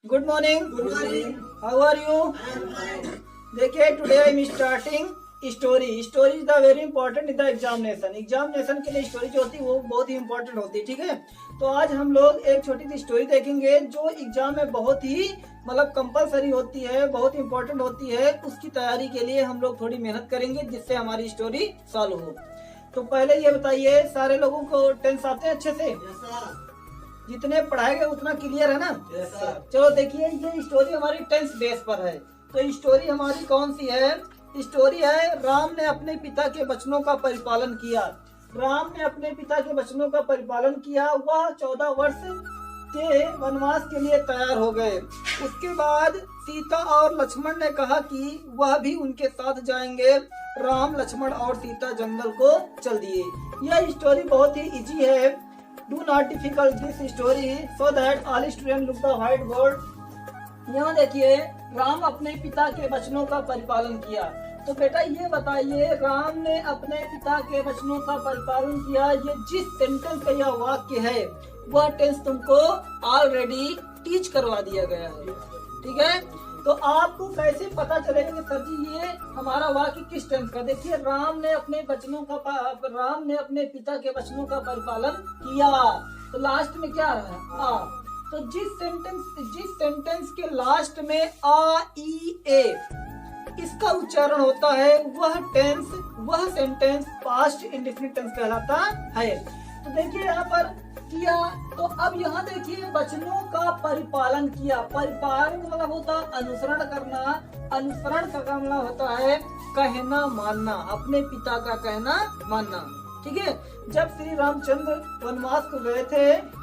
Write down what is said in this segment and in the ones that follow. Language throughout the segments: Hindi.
Good morning. Good morning. How are you? I am fine. देखिए today I am starting story. Story is the very important in the examination. Examination के लिए स्टोरी जो होती है वो बहुत ही इंपॉर्टेंट होती है. ठीक है, तो आज हम लोग एक छोटी सी स्टोरी देखेंगे जो एग्जाम में बहुत ही मतलब कंपलसरी होती है, बहुत इंपॉर्टेंट होती है. उसकी तैयारी के लिए हम लोग थोड़ी मेहनत करेंगे जिससे हमारी स्टोरी सॉल्व हो. तो पहले ये बताइए, सारे लोगों को टेंस आते हैं अच्छे से? Yes, sir. जितने पढ़ाएंगे उतना क्लियर है ना? Yes, sir. चलो देखिए, ये स्टोरी हमारी टेंस बेस पर है. तो स्टोरी हमारी कौन सी है? स्टोरी है राम ने अपने पिता के वचनों का परिपालन किया. राम ने अपने पिता के वचनों का परिपालन किया. वह 14 वर्ष के वनवास के लिए तैयार हो गए. उसके बाद सीता और लक्ष्मण ने कहा कि वह भी उनके साथ जाएंगे. राम, लक्ष्मण और सीता जंगल को चल दिए. यह स्टोरी बहुत ही इजी है. Do not difficult this story so that all student look the white board. यहाँ देखिए, राम अपने पिता के वचनों का परिपालन किया. तो बेटा ये बताइए, राम ने अपने पिता के वचनों का परिपालन किया, ये जिस सेंटेंस का यह वाक्य है वह टेंस तुमको ऑलरेडी टीच करवा दिया गया है. ठीक है, तो आपको कैसे पता चलेगा कि सर जी ये हमारा वाक्य किस टेंस का? देखिए, राम ने अपने पिता के वचनों का परिपालन किया. तो लास्ट में क्या रहा? आ. तो जिस सेंटेंस के लास्ट में आ ई ए इसका उच्चारण होता है वह सेंटेंस पास्ट इंडेफिनिट टेंस कहलाता है. तो देखिए यहाँ पर किया, तो अब यहाँ देखिए वचनों का परिपालन किया. परिपालन मतलब होता है अनुसरण करना. अनुसरण का मतलब होता है कहना मानना, अपने पिता का कहना मानना. ठीक है, जब श्री रामचंद्र वनवास को गए थे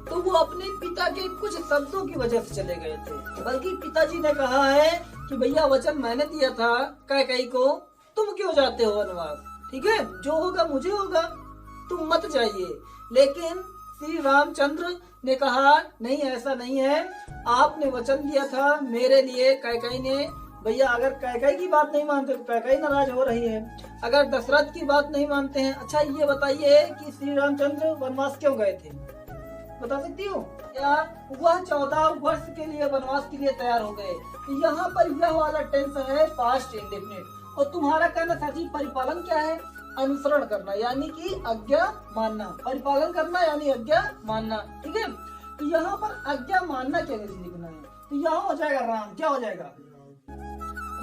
तो वो अपने पिता के कुछ शब्दों की वजह से चले गए थे. बल्कि पिताजी ने कहा है कि भैया वचन मैंने दिया था कैकेयी को, तुम क्यों जाते हो वनवास? ठीक है, जो होगा मुझे होगा, तुम मत जाइए. लेकिन श्री रामचंद्र ने कहा नहीं, ऐसा नहीं है, आपने वचन दिया था मेरे लिए. कैकेयी ने, भैया अगर कैकेयी की बात नहीं मानते तो कैकेयी नाराज हो रही है, अगर दशरथ की बात नहीं मानते हैं. अच्छा ये बताइए कि श्री रामचंद्र वनवास क्यों गए थे? बता सकती हो? या वह 14 वर्ष के लिए वनवास के लिए तैयार हो गए. तो यहाँ पर यह वाला टेंस है पास्ट इंडेफिनिट. और तुम्हारा कहना था जी परिपालन क्या है? अनुसरण करना यानी कि आज्ञा मानना. परिपालन करना यानी आज्ञा मानना. ठीक है, तो यहाँ पर आज्ञा मानना क्या लिखना है? तो यहाँ हो जाएगा राम. क्या हो जाएगा?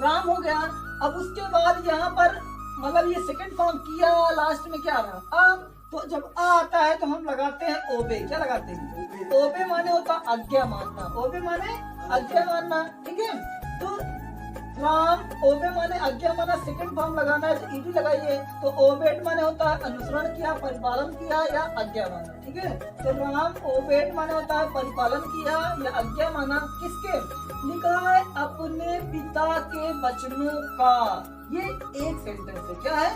राम हो गया. अब उसके बाद यहाँ पर मतलब ये सेकंड फॉर्म किया, लास्ट में क्या रहा? अब तो जब आ आता है तो हम लगाते हैं ओबे. क्या लगाते हैं? ओबे माने होता आज्ञा मानना. ओबे माने आज्ञा मानना. ठीक है, तो राम ओबे माने आज्ञा माना, सेकंड फॉर्म लगाना है तो ईडी लगाइए. तो ओबेड माने होता है अनुसरण किया, परिपालन किया या आज्ञा माना. ठीक है, तो राम ओबेड माने होता है परिपालन किया या आज्ञा माना. किसके? लिखा है अपने पिता के वचनों का. ये एक सेंटेंस है. क्या है?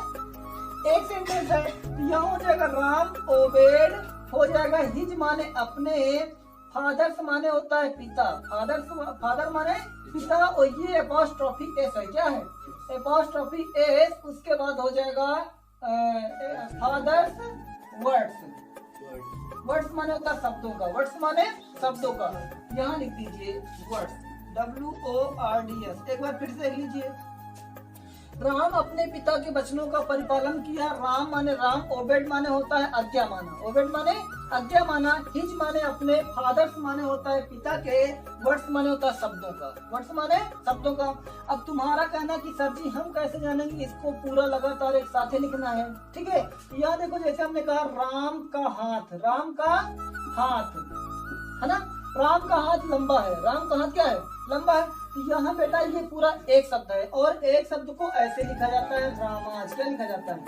एक सेंटेंस है. तो यहाँ हो जाएगा राम ओबेड, हो जाएगा हिज माने अपने, फादर्स माने होता है पिता. फादर माने पिता. और ये एपॉस्ट्रोफी एस है. क्या है? Apostrophe S. उसके बाद हो जाएगा फादर्स वर्ड्स. वर्ड्स माने होता है शब्दों का. वर्ड्स माने शब्दों का. यहाँ लिख दीजिए वर्ड्स, WORDS. एक बार फिर से लिख लीजिए. राम अपने पिता के वचनों का परिपालन किया. राम माने राम, ओबेड माने होता है आज्ञा माना. ओबेड माने आज्ञा माना. हिज माने अपने, फादर्स माने होता है पिता के, वर्ड्स माने होता है शब्दों का. वर्ड्स माने शब्दों का. अब तुम्हारा कहना कि सर जी हम कैसे जानेंगे? इसको पूरा लगातार एक साथ ही लिखना है. ठीक है, यहाँ देखो जैसे हमने कहा राम का हाथ. राम का हाथ है ना, राम का हाथ लंबा है. राम का हाथ क्या है? लंबा है. तो यहाँ बेटा ये पूरा एक शब्द है और एक शब्द को ऐसे लिखा जाता है रामाज. क्या लिखा जाता है?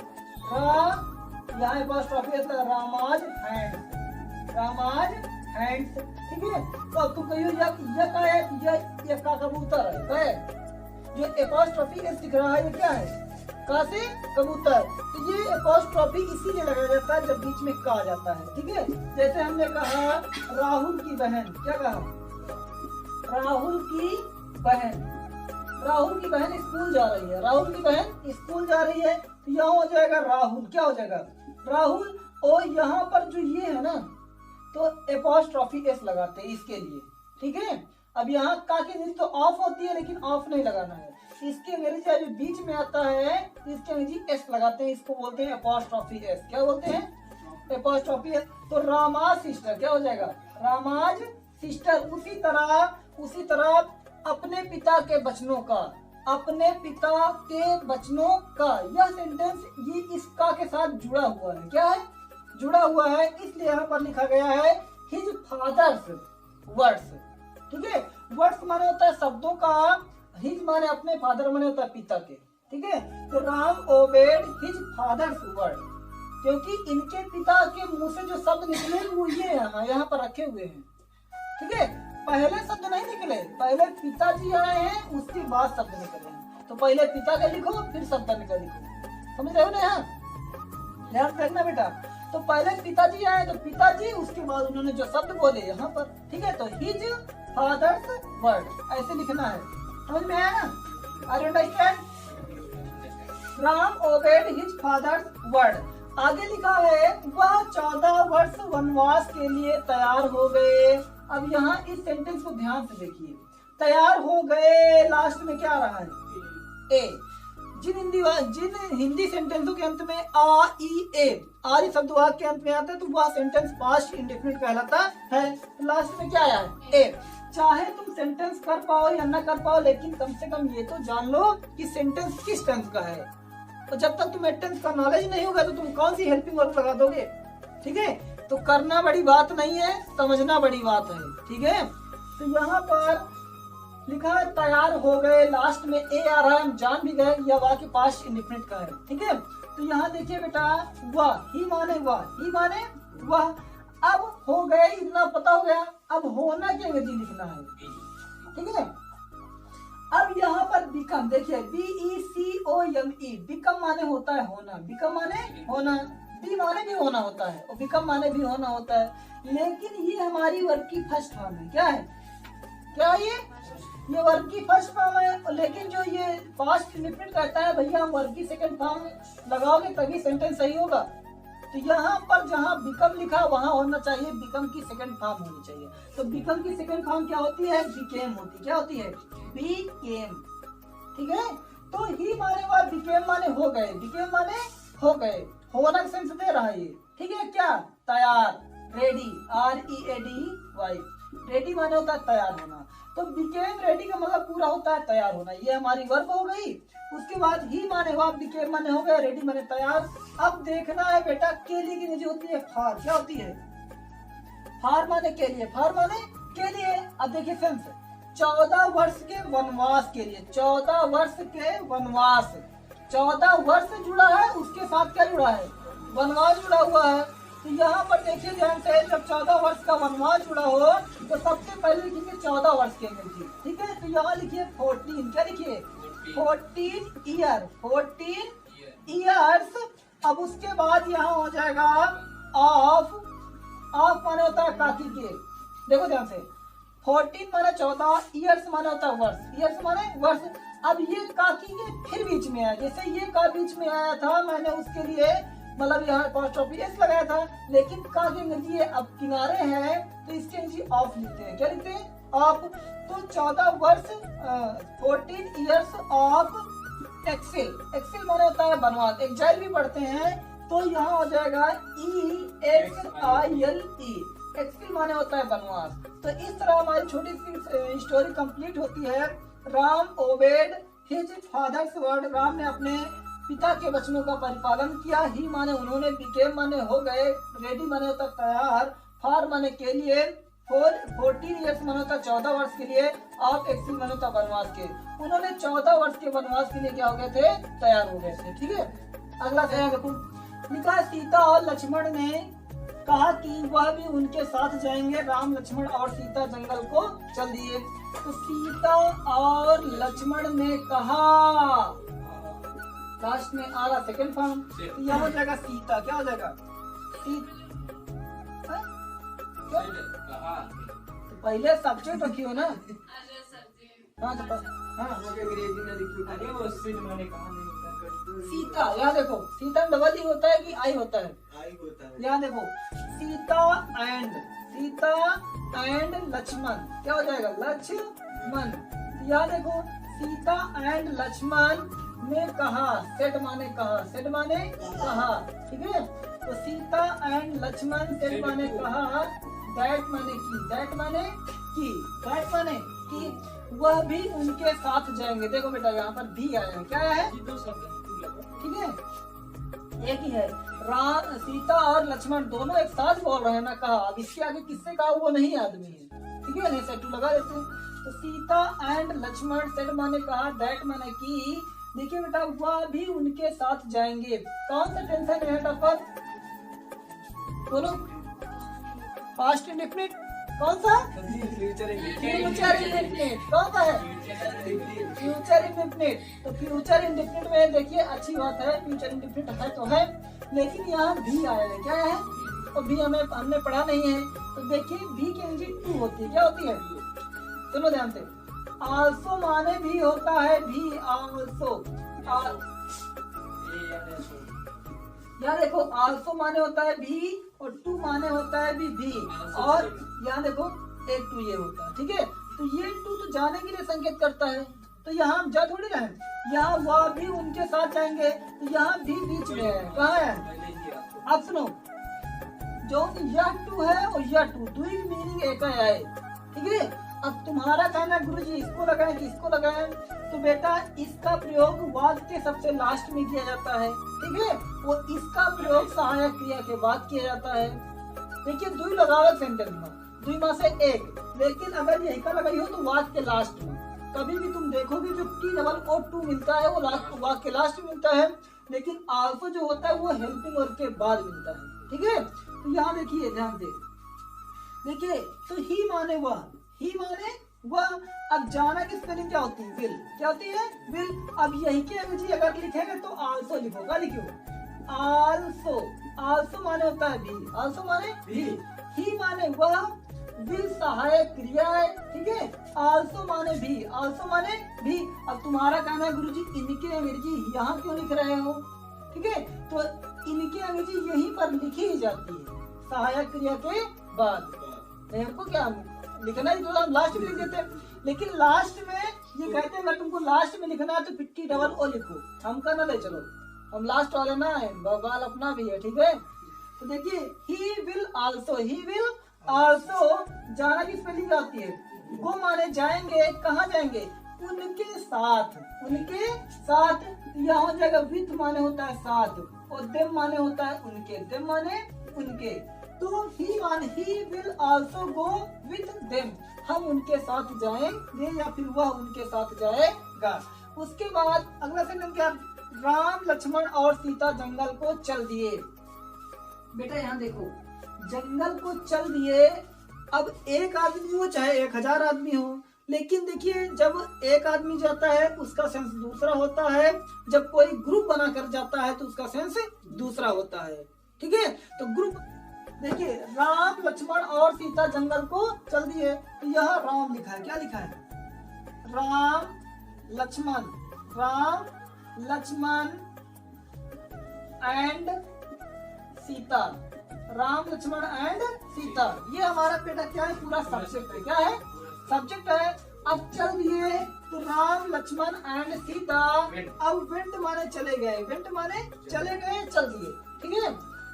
यहाँ एपॉस्ट्रोफी है, रामाज हैंड्स. रामाज हैंड्स. ठीक है, तो अब तुम कहियो ये क्या है? ये का कबूतर है. क्या है? जो एपॉस्ट्रोफी एस दिख रहा है ये क्या है? का से कबूतर. तो ये एपॉस्ट्रोफी इसीलिए लगाया जाता है जब बीच में का आ जाता है. ठीक है, जैसे हमने कहा राहुल की बहन. क्या कहा? राहुल की बहन. राहुल की बहन स्कूल जा रही है. राहुल की बहन स्कूल जा रही है. तो यहाँ हो जाएगा राहुल. क्या हो जाएगा? राहुल. और यहाँ पर जो ये है ना, तो एपॉस्ट्रोफी एस लगाते हैं इसके लिए. ठीक है। अब यहाँ का की अंग्रेजी तो ऑफ होती है, लेकिन ऑफ नहीं लगाना है। इसकी अंग्रेजी अभी बीच में आता है, इसकी अंग्रेजी एस लगाते हैं, इसको बोलते हैं अपॉस्ट्रोफी एस। क्या बोलते हैं? Apostrophe S. तो रामाज सिस्टर क्या हो जाएगा? रामाज सिस्टर। उसी तरह अपने पिता के वचनों का, अपने पिता के वचनों का, यह सेंटेंस ये इसका के साथ जुड़ा हुआ है। क्या है? जुड़ा हुआ है, इसलिए यहाँ पर लिखा गया है हिज फादर्स वर्ड्स। ठीक है, वर्ड्स माने होता है शब्दों का, हिज माने अपने, फादर माने होता है पिता के। ठीक है, तो Ram obeyed his father's word, क्योंकि इनके पिता के मुंह से जो शब्द निकले वो ये यहाँ पर रखे हुए हैं। ठीक है, पहले शब्द नहीं निकले, पहले पिताजी आए हैं, उसके बाद शब्द निकले हैं। तो पहले पिता का लिखो, फिर शब्द का लिखो। समझ रहे हो ना? यहाँ ध्यान रखना बेटा। तो पहले पिताजी आए तो पिताजी, उसके बाद उन्होंने जो शब्द बोले यहाँ पर। ठीक है, तो हिज फादर्स वर्ड ऐसे लिखना है। समझ में आया ना? Are you understand? Ram obeyed his father's word. आगे लिखा है वह 14 वर्ष वनवास के लिए तैयार हो गए। अब यहाँ इस सेंटेंस को ध्यान से देखिए, तैयार हो गए, लास्ट में क्या आ रहा है? ए। जिन हिंदी सेंटेंसों के अंत में आ ई ए आदि शब्द वाक्य के अंत में आता है तो वह सेंटेंस पास्ट इंडेफिनिट कहलाता है। लास्ट में क्या आया है? ए। चाहे तुम सेंटेंस कर पाओ या ना कर पाओ, लेकिन कम से कम ये तो जान लो कि सेंटेंस किस टेंस का है। और जब तक तुम्हें टेंस का नॉलेज नहीं होगा तो तुम कौन सी हेल्पिंग वर्ब लगा दोगे? ठीक है, तो करना बड़ी बात नहीं है, समझना बड़ी बात है। ठीक है, तो यहाँ पर लिखा है तैयार हो गए, लास्ट में ए आ रहा है, हम जान भी गए यह वाक्य पास्ट इंडेफिनिट का है। ठीक है, तो यहाँ देखिए बेटा, वह ही माने वह। अब हो गए, इतना पता हो गया। अब होना की अंग्रेजी लिखना है। ठीक है, अब यहाँ पर बिकम देखिए, BECOME, बिकम माने होता है होना, बिकम माने होना, बी माने भी होना होता है और बिकम माने भी होना होता है। लेकिन ये हमारी वर्ब की फर्स्ट फॉर्म है। क्या है? क्या ये वर्ब की फर्स्ट फॉर्म है, लेकिन जो ये पास्ट इंडेफिनिट कहता है भैया हम वर्ब की सेकंड फॉर्म लगाओगे तभी सेंटेंस सही होगा। तो यहाँ पर जहाँ बिकम लिखा वहाँ होना चाहिए बिकम की सेकंड फॉर्म होनी चाहिए। तो बिकम की सेकंड फॉर्म क्या होती है? बिकेम होती है। क्या होती है? बिकेम। ठीक है, तो ही माने वह, बिकेम माने हो गए, बिकेम माने हो गए, होना सेंस दे रहा है ये। ठीक है, क्या? तैयार, रेडी, READY, रेडी माने होता है तैयार होना। तो बिकेम रेडी का मतलब पूरा होता है तैयार होना। ये हमारी वर्ब हो गई। उसके बाद ही माने हुआ, बिकेम माने हो गया, रेडी माने तैयार। अब देखना है बेटा, के लिए की अंग्रेजी होती है फार। क्या होती है? फार माने के लिए, फार माने के लिए। अब देखिए फ्रेंड्स, 14 वर्ष के वनवास के लिए, 14 वर्ष के वनवास, 14 वर्ष जुड़ा है, उसके साथ क्या जुड़ा है? वनवास जुड़ा हुआ है। तो यहाँ पर देखिए ध्यान से, जब 14 वर्ष का वनवास जुड़ा हो तो सबसे पहले लिखेंगे 14 वर्ष की अंग्रेजी। ठीक है, तो यहाँ लिखिए 14। क्या लिखिए? 14 ईयर, 14 ईयर्स। अब उसके बाद यहाँ हो जाएगा ऑफ माने होता है काकी के। देखो ध्यान से, 14 माने 14, ईयर्स माने होता है वर्ष, ईयर्स माने वर्ष। अब ये काकी के फिर बीच में आया, जैसे ये का बीच में आया था, मैंने उसके लिए मतलब यहाँ अपॉस्ट्रोफी एस लगाया था, लेकिन का की अंग्रेजी अब किनारे हैं तो इसके अंग्रेजी ऑफ लिखते हैं। क्या लिखते हैं? ऑफ। तो 14 वर्ष, 14 ईयर्स ऑफ एक्सेल। एक्सेल माने होता है वनवास, एक्साइल भी पढ़ते हैं, तो यहाँ हो जाएगा EXILE, एक्सेल माने होता है वनवास। तो इस तरह हमारी छोटी सी स्टोरी कंप्लीट होती है। Ram obeyed his father's word, Ram ने अपने पिता के वचनों का परिपालन किया। ही माने उन्होंने, बिकेम माने हो गए, रेडी माने होता तैयार, फार माने के लिए, 14 ईयर्स माने होता 14 वर्ष के लिए, ऑफ एक्सिल माने होता वनवास के। उन्होंने 14 वर्ष के वनवास के लिए क्या हो गए थे? तैयार हो गए थे। ठीक है, अगला सही देखो, लिखा सीता और लक्ष्मण ने कहा कि वह भी उनके साथ जाएंगे। राम, लक्ष्मण और सीता जंगल को चल दिए। तो सीता और लक्ष्मण ने कहा, लास्ट में आ रहा सेकंड फॉर्म, तो यह हो जाएगा सीता। क्या हो जाएगा? तो पहले सब्जेक्ट रखी हो ना। हाँ तो हाँ, सीता, यहाँ देखो, सीता डबल ही होता है कि आई होता है? यहाँ देखो, सीता एंड सीता एंड लक्ष्मण, क्या हो जाएगा लक्ष्मण। यहाँ देखो सीता एंड लक्ष्मण ने कहा, सेड माने कहा, सेड माने कहा, ठीक है। तो सीता एंड लक्ष्मण सेड माने कहा, दैट माने की, दैट माने की, दैट माने कि वह भी उनके साथ जाएंगे। देखो बेटा यहाँ पर भी आया है, क्या है, ठीक है, एक ही है। राम सीता और लक्ष्मण दोनों एक साथ बोल रहे हैं ना कहा। अब इसके आगे किससे कहा वो नहीं आदमी है, ठीक है, नहीं सेटू लगा देते हैं। तो सीता एंड लक्ष्मण सेड माने कहा, दैट माने की, देखिए बेटा वह भी उनके साथ जाएंगे। कौन सा टेंशन है टॉपर, बोलो, पास्ट इंडेफिनिट कौन सा, फ्यूचर इंडेफिनिट कौन सा है, फ्यूचर इंडेफिनिट। तो फ्यूचर इंडेफिनिट में देखिए अच्छी बात है, फ्यूचर इंडेफिनिट है तो है, लेकिन यहाँ भी आया है, क्या है, तो भी हमने पढ़ा नहीं है। तो देखिए भी की एनर्जी टू होती है, क्या होती है, सुनो ध्यान से। आल्सो माने भी होता है, भी आल्सो, यहाँ देखो आल्सो माने होता है भी और टू माने होता है भी, और यहाँ देखो एक टू ये होता है, ठीक है। तो ये टू तो जाने के लिए संकेत करता है, तो यहाँ हम जा थोड़ी रहे, यहाँ वह भी उनके साथ जाएंगे, तो यहाँ भी बीच में है, कहाँ है, अब सुनो, जो यह टू है और यह टू, दो ही मीनिंग एक है, ठीक है। अब तुम्हारा कहना गुरुजी इसको लगाएं कि इसको लगाएं, तो बेटा इसका प्रयोग वाक्य के सबसे लास्ट में किया जाता है, ठीक है, वो इसका प्रयोग सहायक क्रिया के बाद किया जाता है। देखिए दुई लगावत सेंटेंस में, दुई में से एक, लेकिन अगर यही का लगाई हो तो वाक्य के लास्ट में। कभी भी तुम देखोगे जो टी डबल ओ टू मिलता है वो वाक्य के लास्ट में मिलता है, लेकिन आल्सो जो होता है वो हेल्पिंग वर्ब के बाद मिलता है, ठीक है। तो यहाँ देखिए ध्यान दे, देखिए तो ही माने वह, ही माने वह। अब जाना की स्पेलिंग क्या होती है, विल, क्या होती है, विल। अब यही के अंग्रेजी अगर लिखेंगे तो आल्सो लिखो, क्या लिखो, आल्सो, आल्सो माने होता है भी, आल्सो माने भी, ही माने वह, विल सहायक क्रिया है, ठीक है, आल्सो माने भी, आल्सो माने भी। अब तुम्हारा कहना है गुरुजी इनके अंग्रेजी यहाँ क्यों लिख रहे हो, ठीक है, तो इनके अंग्रेजी यहीं पर लिखी ही जाती है सहायक क्रिया के बाद। हमको क्या लिखना है, तो हम लास्ट में लिख देते हैं, लेकिन लास्ट में ये कहते हैं अगर तुमको लास्ट में लिखना है तो पिट्टी डबल ओ लिखो, हमका ना ले चलो, हम लास्ट वाले ना है, बवाल अपना भी है, ठीक है। तो देखिए he will also, he will also, जाना की स्पेलिंग आती है, वो माने जाएंगे, कहाँ जाएंगे, उनके साथ, उनके साथ। यहाँ हो जाएगा विथ माने होता है साथ, और देम माने होता है उनके, देम माने उनके। तो ही माने he will also go with them, हम उनके साथ जाएंगे या फिर वह उनके साथ जाएगा। उसके बाद अगला सेंटेंस क्या, राम लक्ष्मण और सीता जंगल को चल दिए। बेटा यहाँ देखो जंगल को चल दिए, अब एक आदमी हो चाहे 1000 आदमी हो, लेकिन देखिए जब एक आदमी जाता है उसका सेंस दूसरा होता है, जब कोई ग्रुप बनाकर जाता है तो उसका सेंस दूसरा होता है, ठीक है। तो ग्रुप देखिए राम लक्ष्मण और सीता जंगल को चल दिए, तो यहाँ राम लिखा है, क्या लिखा है, राम लक्ष्मण, राम लक्ष्मण एंड सीता, राम लक्ष्मण एंड सीता, ये हमारा बेटा क्या है, पूरा सब्जेक्ट है, क्या है, सब्जेक्ट है। अब चल दिए तो राम लक्ष्मण एंड सीता, अब वेंट माने चले गए, वेंट माने चले गए, चल दिए, ठीक है।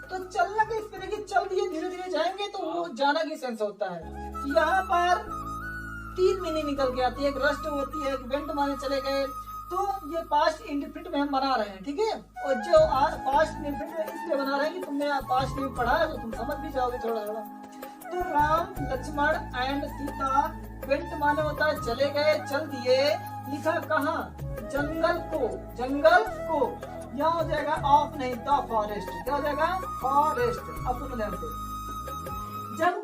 तो चलना के इस देखिए चल दिए, धीरे धीरे जाएंगे तो वो जाना की सेंस होता है। यहाँ पर 3 मीनिंग निकल के आती है, एक रस्ट होती है, एक वेंट माने चले गए। तो ये पास्ट इंडेफिनिट में हम बना रहे हैं, ठीक है। और जो पास्ट इंडेफिनिट में इसलिए बना रहे हैं कि तुमने पास्ट में पढ़ा है तो तुम समझ भी जाओगे थोड़ा थोड़ा। तो राम लक्ष्मण एंड सीता, वेंट माने होता है चले गए, चल दिए, लिखा कहाँ, जंगल को, जंगल को। यहाँ हो जाएगा ऑफ नहीं द फॉरेस्ट, क्या हो जाएगा, फॉरेस्ट। अब सुनो ध्यान से, जब